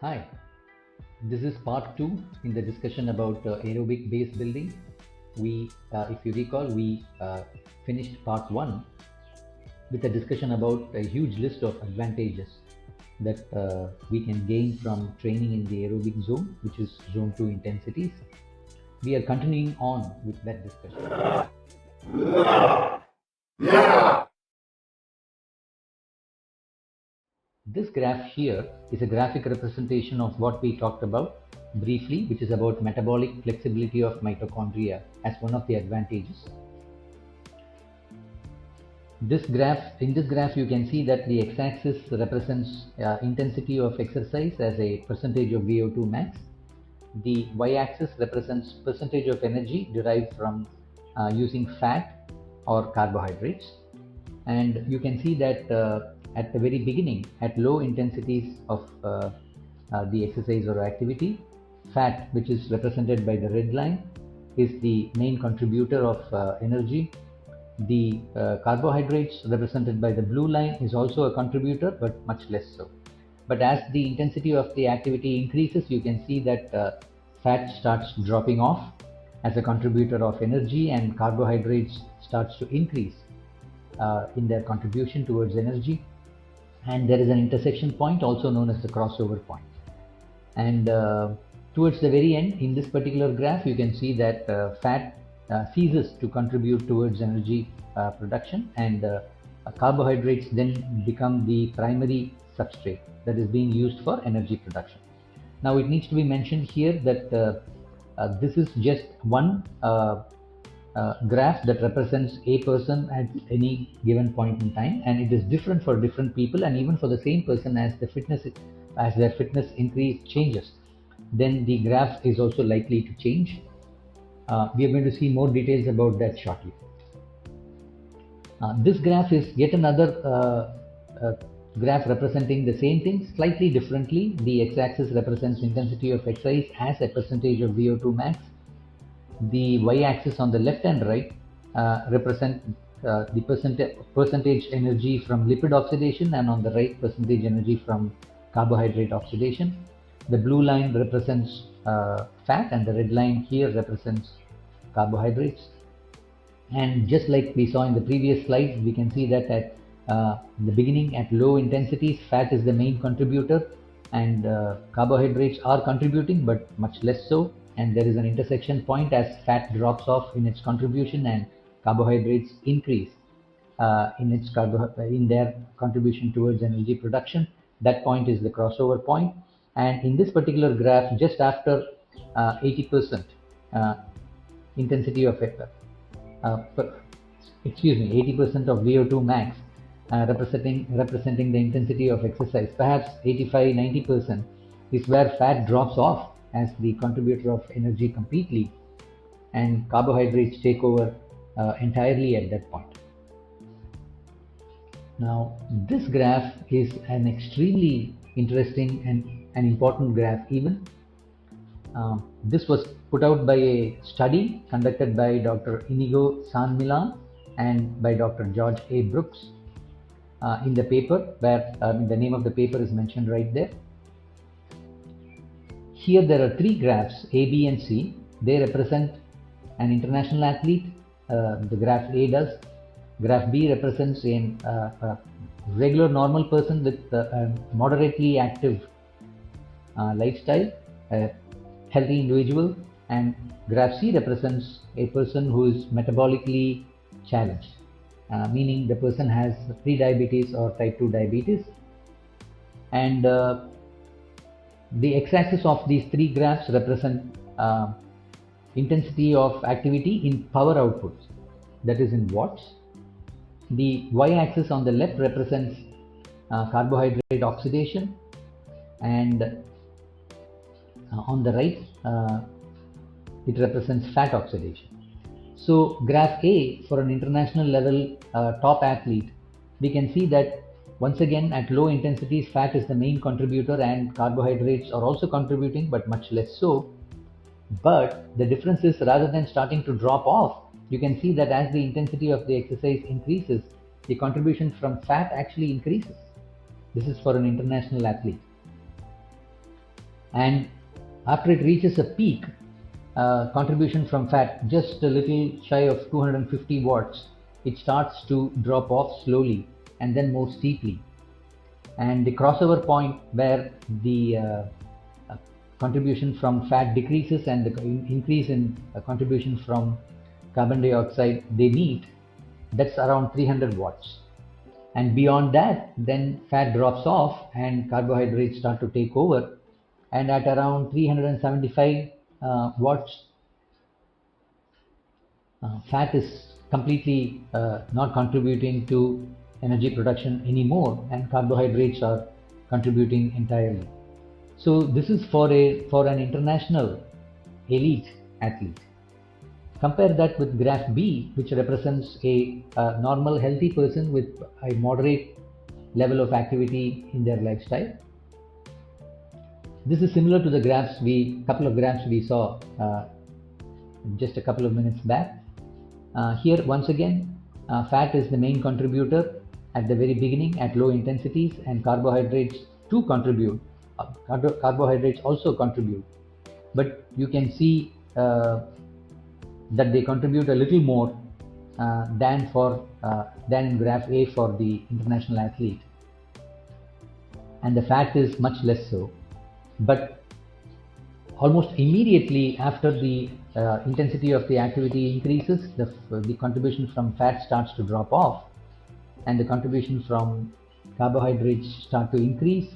Hi, this is part 2 in the discussion about aerobic base building. If you recall, we finished part 1 with a discussion about a huge list of advantages that we can gain from training in the aerobic zone, which is zone 2 intensities. We are continuing on with that discussion. This graph here is a graphic representation of what we talked about briefly, which is about metabolic flexibility of mitochondria as one of the advantages. In this graph you can see that the x-axis represents intensity of exercise as a percentage of VO2 max. The y-axis represents percentage of energy derived from using fat or carbohydrates. And you can see that at the very beginning, at low intensities of the exercise or activity, fat, which is represented by the red line, is the main contributor of energy. The carbohydrates represented by the blue line is also a contributor, but much less so. But as the intensity of the activity increases, you can see that fat starts dropping off as a contributor of energy, and carbohydrates starts to increase in their contribution towards energy. And there is an intersection point also known as the crossover point. And towards the very end, in this particular graph, you can see that fat ceases to contribute towards energy production, and carbohydrates then become the primary substrate that is being used for energy production. Now it needs to be mentioned here that this is just one graph that represents a person at any given point in time, and it is different for different people, and even for the same person, as their fitness increase changes, then the graph is also likely to change. We are going to see more details about that shortly. This graph is yet another graph representing the same thing slightly differently. The x-axis represents intensity of exercise as a percentage of VO2 max. The y-axis on the left and right represent the percentage energy from lipid oxidation, and on the right, percentage energy from carbohydrate oxidation. The blue line represents fat, and the red line here represents carbohydrates. And just like we saw in the previous slide, we can see that at the beginning, at low intensities, fat is the main contributor, and carbohydrates are contributing, but much less so. And there is an intersection point as fat drops off in its contribution and carbohydrates increase in their contribution towards energy production. That point is the crossover point. And in this particular graph, just after 80% intensity of 80% of VO2 max, representing the intensity of exercise, perhaps 85-90% is where fat drops off as the contributor of energy completely, and carbohydrates take over entirely at that point. Now, this graph is an extremely interesting and an important graph even. This was put out by a study conducted by Dr. Inigo San Millan and by Dr. George A. Brooks in the paper, where the name of the paper is mentioned right there. Here there are three graphs, A, B, and C. They represent an international athlete. The graph A does. Graph B represents a regular normal person with a moderately active lifestyle, a healthy individual. And graph C represents a person who is metabolically challenged, meaning the person has pre-diabetes or type 2 diabetes. And the x-axis of these three graphs represent intensity of activity in power outputs, that is in watts. The y-axis on the left represents carbohydrate oxidation, and on the right it represents fat oxidation. So graph A, for an international level top athlete, we can see that once again at low intensities, fat is the main contributor, and carbohydrates are also contributing, but much less so. But the difference is, rather than starting to drop off, you can see that as the intensity of the exercise increases, the contribution from fat actually increases. This is for an international athlete. And after it reaches a peak contribution from fat, just a little shy of 250 watts, it starts to drop off slowly and then more steeply. And the crossover point where the contribution from fat decreases and the increase in contribution from carbon dioxide they meet, that's around 300 watts. And beyond that, then fat drops off and carbohydrates start to take over. And at around 375 watts, fat is completely not contributing to energy production anymore, and carbohydrates are contributing entirely. So this is for an international elite athlete. Compare that with graph B, which represents a normal healthy person with a moderate level of activity in their lifestyle. This is similar to the couple of graphs we saw just a couple of minutes back. Here once again, fat is the main contributor at the very beginning at low intensities, and carbohydrates too contribute. Carbohydrates also contribute, but you can see that they contribute a little more than in graph A for the international athlete, and the fat is much less so. But almost immediately after the intensity of the activity increases, the contribution from fat starts to drop off, and the contribution from carbohydrates start to increase.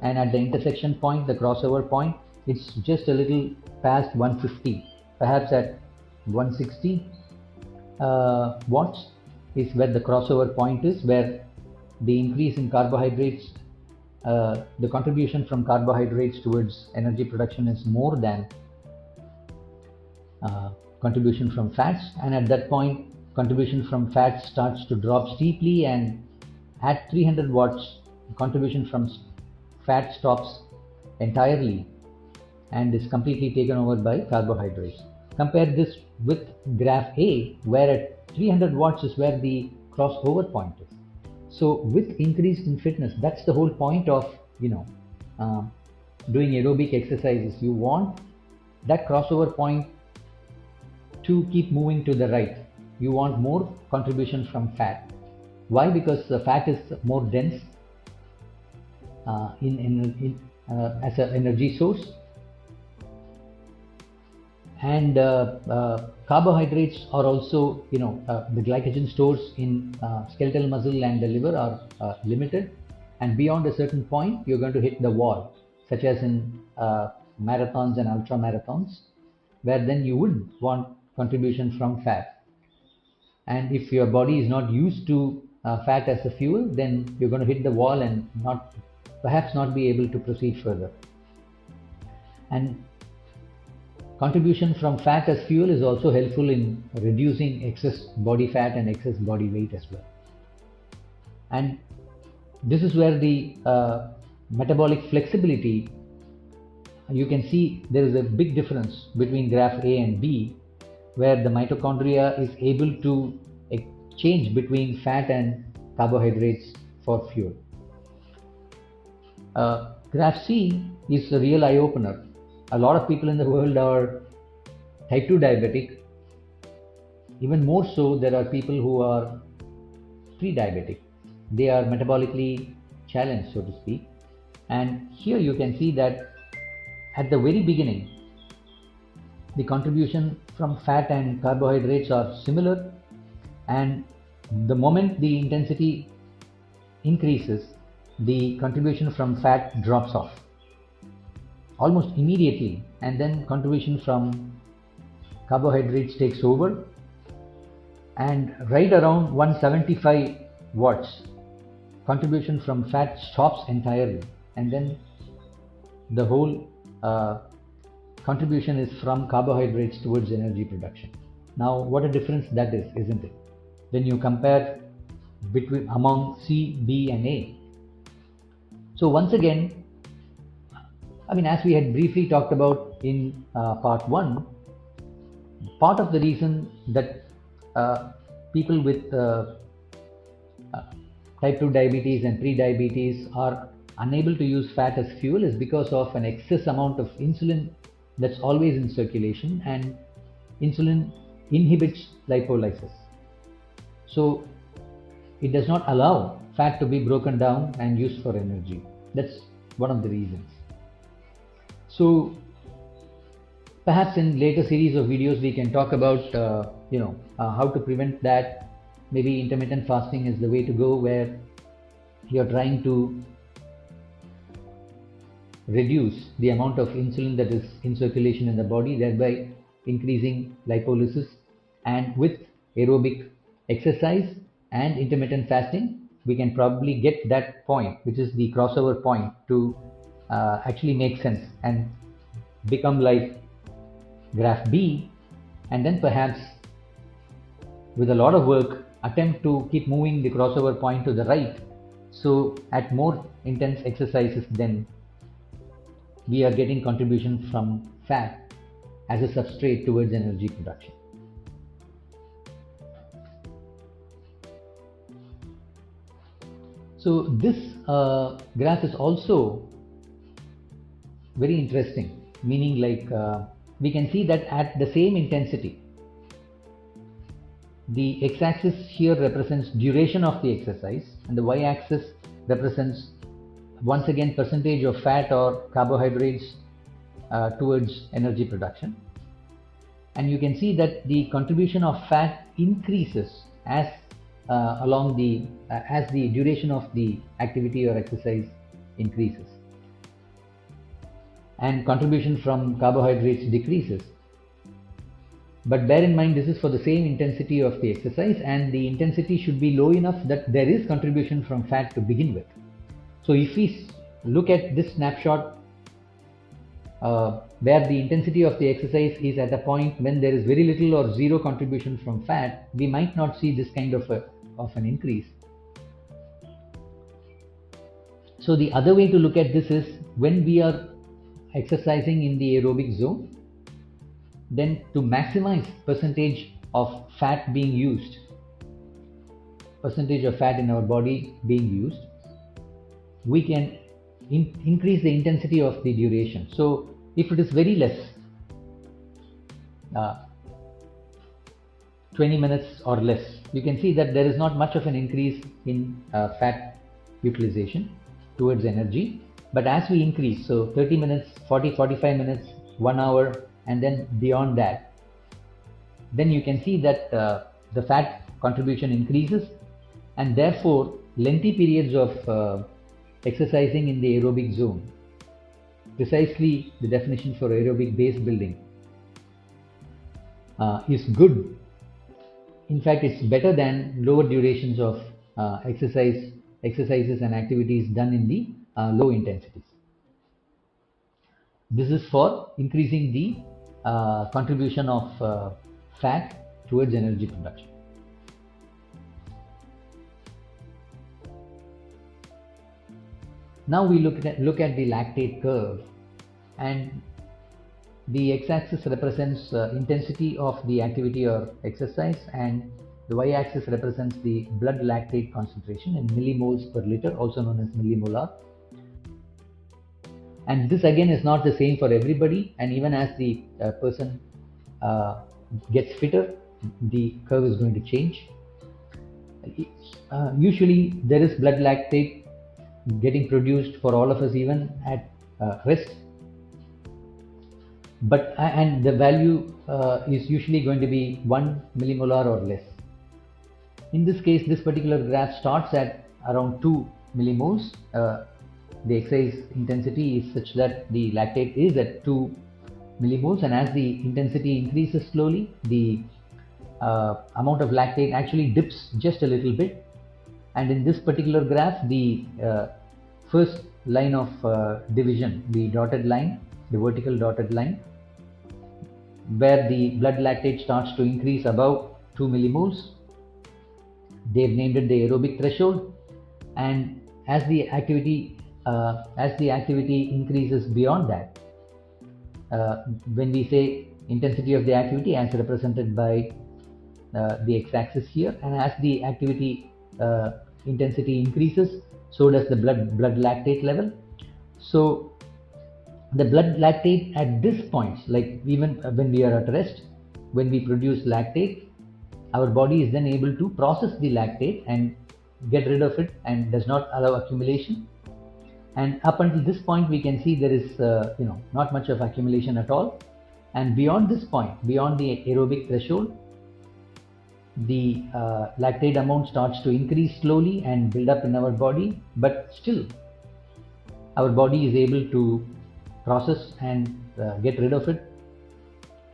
And at the intersection point, the crossover point, it's just a little past 150, perhaps at 160 watts is where the crossover point is, where the increase in carbohydrates, the contribution from carbohydrates towards energy production is more than contribution from fats. And at that point, contribution from fats starts to drop steeply, and at 300 watts, contribution from fat stops entirely and is completely taken over by carbohydrates. Compare this with graph A, where at 300 watts is where the crossover point is. So with increase in fitness, that's the whole point of doing aerobic exercises. You want that crossover point to keep moving to the right. You want more contribution from fat. Why? Because the fat is more dense as an energy source, and carbohydrates are also, the glycogen stores in skeletal muscle and the liver are limited, and beyond a certain point you're going to hit the wall, such as in marathons and ultra marathons, where then you would want contribution from fat. And if your body is not used to fat as a fuel, then you're going to hit the wall and perhaps not be able to proceed further. And contribution from fat as fuel is also helpful in reducing excess body fat and excess body weight as well. And this is where the metabolic flexibility, you can see there is a big difference between graph A and B, where the mitochondria is able to change between fat and carbohydrates for fuel. Graph C is a real eye-opener. A lot of people in the world are type 2 diabetic. Even more so, there are people who are pre-diabetic. They are metabolically challenged, so to speak. And here you can see that at the very beginning, the contribution from fat and carbohydrates are similar, and the moment the intensity increases, the contribution from fat drops off almost immediately, and then contribution from carbohydrates takes over, and right around 175 watts, contribution from fat stops entirely, and then the whole contribution is from carbohydrates towards energy production. Now what a difference that is, isn't it? When you compare among C, B and A. So once again, as we had briefly talked about in part 1, part of the reason that people with type 2 diabetes and pre-diabetes are unable to use fat as fuel is because of an excess amount of insulin that's always in circulation, and insulin inhibits lipolysis. So it does not allow fat to be broken down and used for energy. That's one of the reasons. So perhaps in later series of videos we can talk about how to prevent that. Maybe intermittent fasting is the way to go, where you're trying to reduce the amount of insulin that is in circulation in the body, thereby increasing lipolysis. And with aerobic exercise and intermittent fasting, we can probably get that point, which is the crossover point, to actually make sense and become like graph B, and then perhaps with a lot of work attempt to keep moving the crossover point to the right. So at more intense exercises, then we are getting contribution from fat as a substrate towards energy production. So this graph is also very interesting, meaning like we can see that at the same intensity, the x-axis here represents duration of the exercise, and the y-axis represents once again percentage of fat or carbohydrates towards energy production. And you can see that the contribution of fat increases as as the duration of the activity or exercise increases, and contribution from carbohydrates decreases. But bear in mind, this is for the same intensity of the exercise, and the intensity should be low enough that there is contribution from fat to begin with. So if we look at this snapshot where the intensity of the exercise is at a point when there is very little or zero contribution from fat, we might not see this kind of an increase. So the other way to look at this is, when we are exercising in the aerobic zone, then to maximize percentage of fat being used, percentage of fat in our body being used, we can increase the intensity of the duration. So if it is very less, 20 minutes or less, you can see that there is not much of an increase in fat utilization towards energy. But as we increase, so 30 minutes, 40, 45 minutes, 1 hour, and then beyond that, then you can see that the fat contribution increases, and therefore lengthy periods of exercising in the aerobic zone, precisely the definition for aerobic base building, is good. In fact, it's better than lower durations of exercises and activities done in the low intensities. This is for increasing the contribution of fat towards energy production. Now we look at the lactate curve, and the x-axis represents intensity of the activity or exercise, and the y-axis represents the blood lactate concentration in millimoles per liter, also known as millimolar. And this again is not the same for everybody, and even as the person gets fitter, the curve is going to change. Usually there is blood lactate getting produced for all of us even at rest, but and the value is usually going to be 1 millimolar or less. In this case, this particular graph starts at around 2 millimoles. The exercise intensity is such that the lactate is at 2 millimoles, and as the intensity increases slowly, the amount of lactate actually dips just a little bit. And in this particular graph, the first line of division, the dotted line, the vertical dotted line, where the blood lactate starts to increase above 2 millimoles, they've named it the aerobic threshold. And as the activity increases beyond that, when we say intensity of the activity as represented by the x-axis here, and as the activity intensity increases, So does the blood lactate level. So the blood lactate at this point, like even when we are at rest, when we produce lactate, our body is then able to process the lactate and get rid of it and does not allow accumulation. And up until this point, we can see there is not much of accumulation at all. And beyond this point, beyond the aerobic threshold, the lactate amount starts to increase slowly and build up in our body, but still our body is able to process and get rid of it.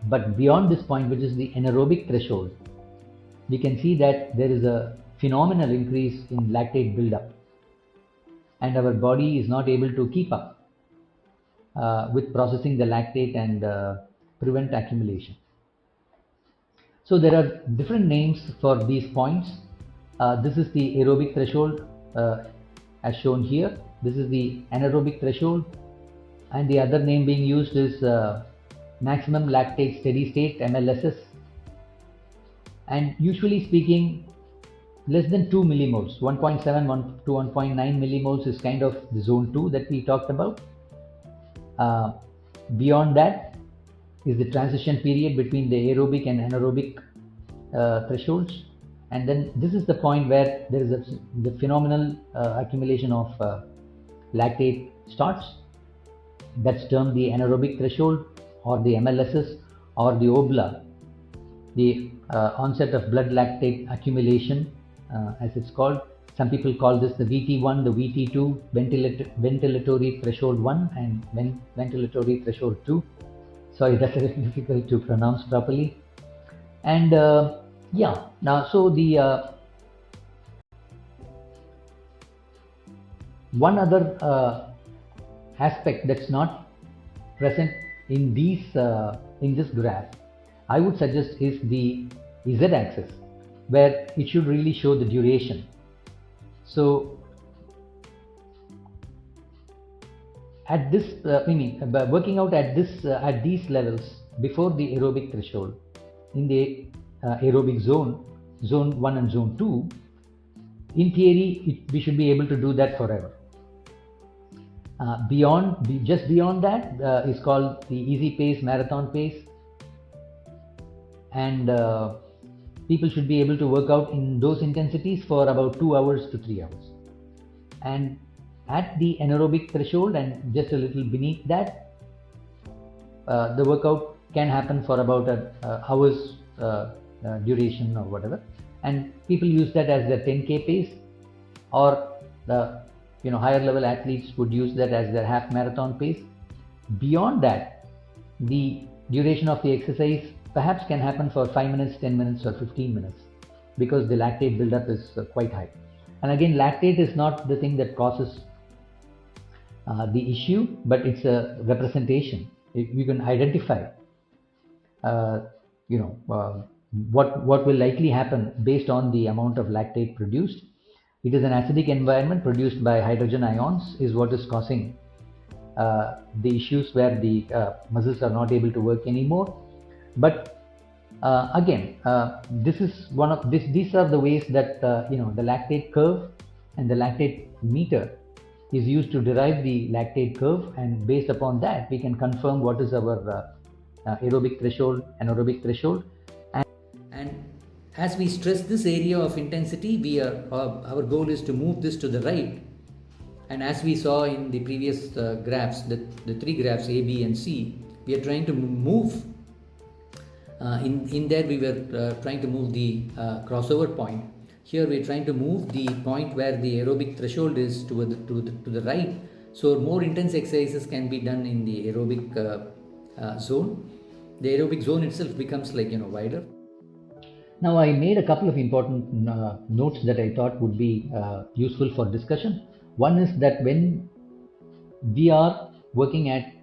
But beyond this point, which is the anaerobic threshold, we can see that there is a phenomenal increase in lactate buildup, and our body is not able to keep up with processing the lactate and prevent accumulation. So there are different names for these points. This is the aerobic threshold as shown here. This is the anaerobic threshold, and the other name being used is maximum lactate steady state, MLSS. And usually speaking, less than 2 millimoles, 1.7 to 1.9 millimoles is kind of the zone 2 that we talked about. Beyond that is the transition period between the aerobic and anaerobic thresholds. And then this is the point where there is the phenomenal accumulation of lactate starts. That's termed the anaerobic threshold, or the MLSS, or the OBLA, the onset of blood lactate accumulation, as it's called. Some people call this the VT1, the VT2, ventilatory threshold 1 and ventilatory threshold 2. Sorry, that's a little difficult to pronounce properly. And now so the one other aspect that's not present in these in this graph, I would suggest, is the z-axis, where it should really show the duration. So at this, working out at this at these levels before the aerobic threshold, in the aerobic zone, zone 1 and zone 2, in theory we should be able to do that forever. Just beyond that is called the easy pace, marathon pace, and people should be able to work out in those intensities for about 2 hours to 3 hours. And at the anaerobic threshold and just a little beneath that, the workout can happen for about an hour's duration or whatever, and people use that as their 10K pace, or the higher level athletes would use that as their half marathon pace. Beyond that, the duration of the exercise perhaps can happen for 5 minutes, 10 minutes or 15 minutes, because the lactate buildup is quite high. And again, lactate is not the thing that causes the issue, but it's a representation. You can identify what will likely happen based on the amount of lactate produced. It is an acidic environment produced by hydrogen ions is what is causing the issues where the muscles are not able to work anymore. But again, this is these are the ways that the lactate curve and the lactate meter is used to derive the lactate curve, and based upon that we can confirm what is our aerobic threshold, anaerobic threshold. And as we stress this area of intensity, our goal is to move this to the right. And as we saw in the previous graphs, the 3 graphs A, B and C, we are trying to move in there we were trying to move the crossover point. Here we are trying to move the point where the aerobic threshold is to the right, so more intense exercises can be done in the aerobic zone. The aerobic zone itself becomes wider. Now I made a couple of important notes that I thought would be useful for discussion. One is that when we are working at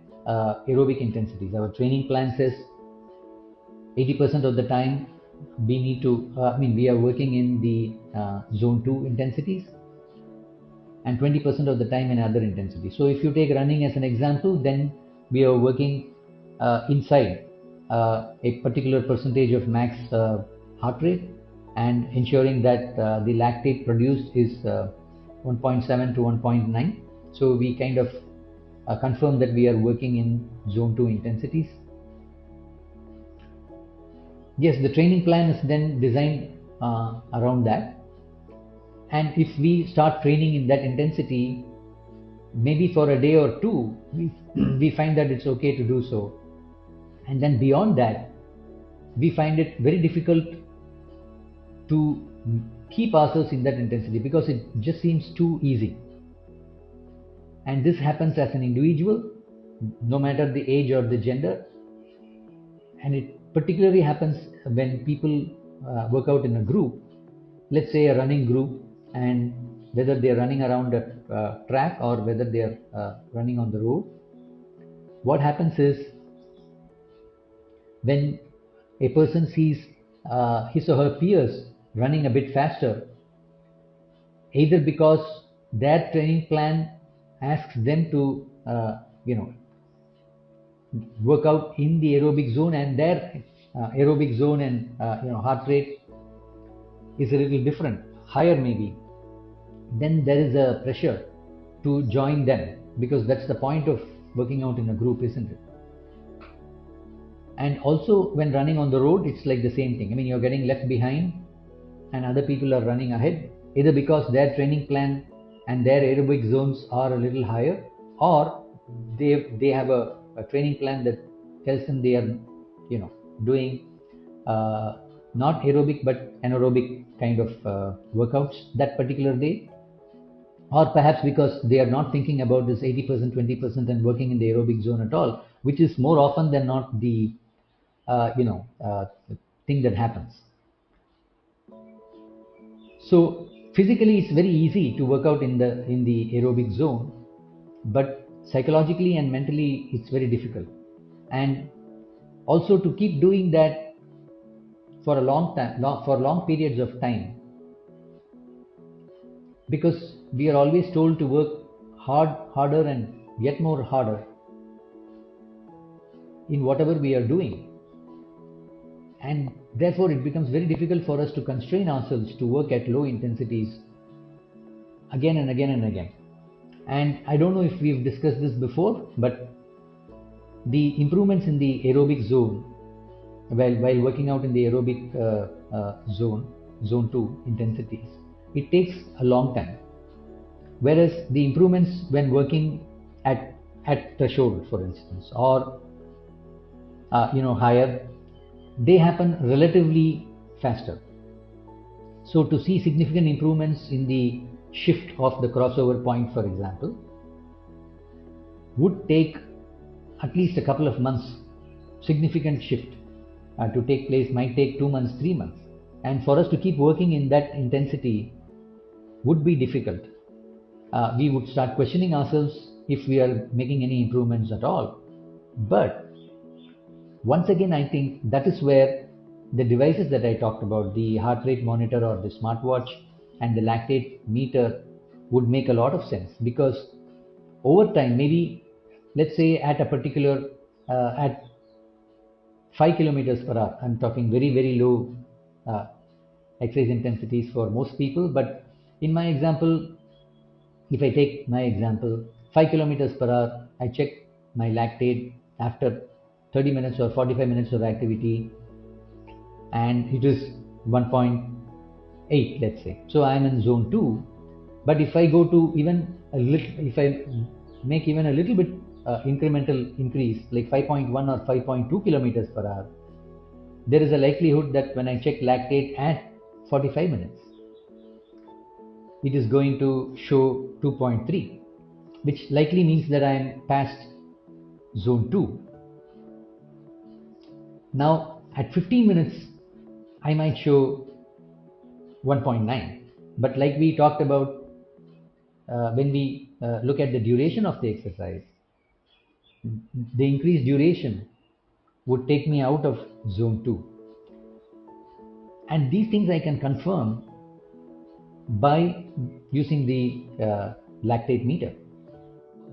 aerobic intensities, our training plan says 80% of the time we need to, we are working in the zone 2 intensities, and 20% of the time in other intensities. So if you take running as an example, then we are working inside a particular percentage of max heart rate, and ensuring that the lactate produced is 1.7 to 1.9. So we kind of confirm that we are working in zone 2 intensities. Yes, the training plan is then designed around that. And if we start training in that intensity, maybe for a day or two, we find that it's okay to do so. And then beyond that, we find it very difficult to keep ourselves in that intensity because it just seems too easy. And this happens as an individual, no matter the age or the gender. And it particularly happens when people work out in a group, let's say a running group, and whether they're running around a track or whether they're running on the road. What happens is, when a person sees his or her peers running a bit faster, either because their training plan asks them to work out in the aerobic zone, and their aerobic zone and heart rate is a little different, higher maybe, then there is a pressure to join them, because that's the point of working out in a group, isn't it? And also when running on the road, it's like the same thing. I mean, you're getting left behind and other people are running ahead, either because their training plan and their aerobic zones are a little higher, or they have a training plan that tells them they are doing not aerobic but anaerobic kind of workouts that particular day, or perhaps because they are not thinking about this 80%, 20% and working in the aerobic zone at all, which is more often than not the thing that happens. So physically it's very easy to work out in the aerobic zone, but psychologically and mentally it's very difficult. And also to keep doing that for a long time, for long periods of time, because we are always told to work harder and yet more harder in whatever we are doing. And therefore it becomes very difficult for us to constrain ourselves to work at low intensities again and again and again. And I don't know if we've discussed this before, but the improvements in the aerobic zone while working out in the aerobic zone 2 intensities, it takes a long time, whereas the improvements when working at threshold, for instance, or higher, they happen relatively faster. So to see significant improvements in the shift of the crossover point, for example, would take at least a couple of months. Significant shift to take place might take 2 months, 3 months, and for us to keep working in that intensity would be difficult. We would start questioning ourselves if we are making any improvements at all. But once again, I think that is where the devices that I talked about, the heart rate monitor or the smartwatch and the lactate meter, would make a lot of sense, because over time, maybe let's say at a particular at 5 kilometers per hour, I'm talking very, very low exercise intensities for most people, but in my example, if I take my example, 5 kilometers per hour, I check my lactate after 30 minutes or 45 minutes of activity, and it is 1.8, let's say. So I am in zone 2. But if I go to even a little, if I make even a little bit incremental increase, like 5.1 or 5.2 kilometers per hour, there is a likelihood that when I check lactate at 45 minutes, it is going to show 2.3, which likely means that I am past zone 2. Now at 15 minutes, I might show 1.9. But like we talked about when we look at the duration of the exercise, the increased duration would take me out of zone 2. And these things I can confirm by using the lactate meter.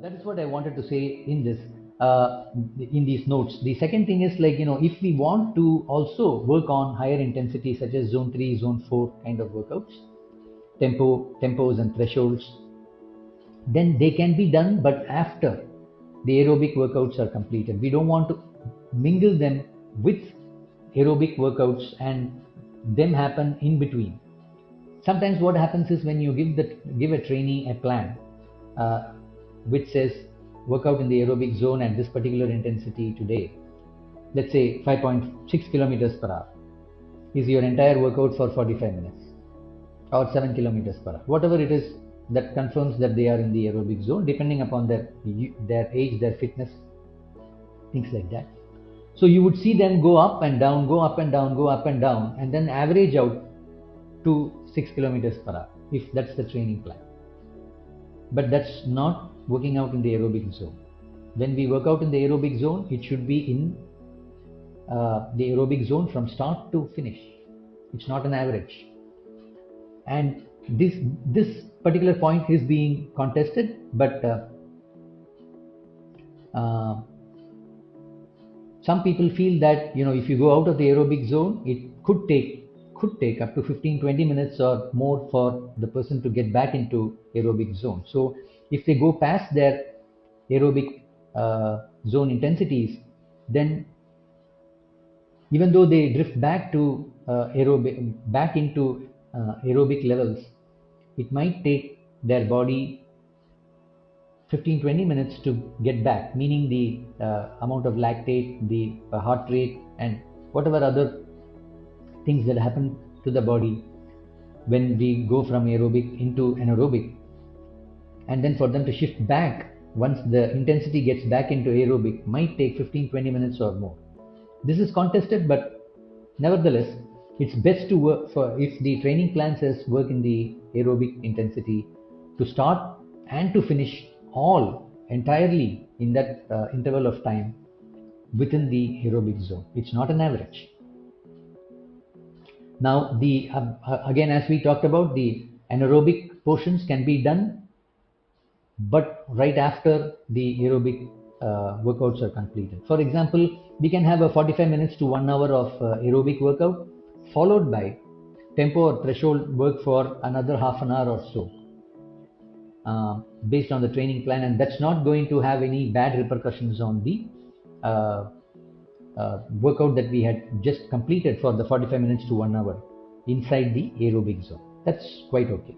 That is what I wanted to say in this, in these notes. The second thing is, like, if we want to also work on higher intensity such as zone 3, zone 4 kind of workouts, tempos and thresholds, then they can be done, but after the aerobic workouts are completed. We don't want to mingle them with aerobic workouts and them happen in between. Sometimes what happens is when you give a trainee a plan which says work out in the aerobic zone at this particular intensity today, let's say 5.6 kilometers per hour is your entire workout for 45 minutes, or 7 kilometers per hour, whatever it is that confirms that they are in the aerobic zone, depending upon their age, their fitness, things like that. So you would see them go up and down, go up and down, go up and down, and then average out to 6 kilometers per hour, if that's the training plan. But that's not working out in the aerobic zone. When we work out in the aerobic zone, it should be in the aerobic zone from start to finish. It's not an average. And this particular point is being contested, but some people feel that if you go out of the aerobic zone, it could take up to 15-20 minutes or more for the person to get back into aerobic zone. So if they go past their aerobic zone intensities, then even though they drift back to aerobic levels, it might take their body 15-20 minutes to get back, meaning the amount of lactate, the heart rate, and whatever other things that happen to the body when we go from aerobic into anaerobic, and then for them to shift back once the intensity gets back into aerobic might take 15-20 minutes or more. This is contested, but nevertheless it's best to work for, if the training plan says work in the aerobic intensity, to start and to finish all entirely in that interval of time within the aerobic zone. It's not an average. Now the again, as we talked about, the anaerobic portions can be done, but right after the aerobic workouts are completed. For example, we can have a 45 minutes to 1 hour of aerobic workout followed by tempo or threshold work for another half an hour or so, based on the training plan, and that's not going to have any bad repercussions on the workout that we had just completed for the 45 minutes to 1 hour inside the aerobic zone. That's quite okay.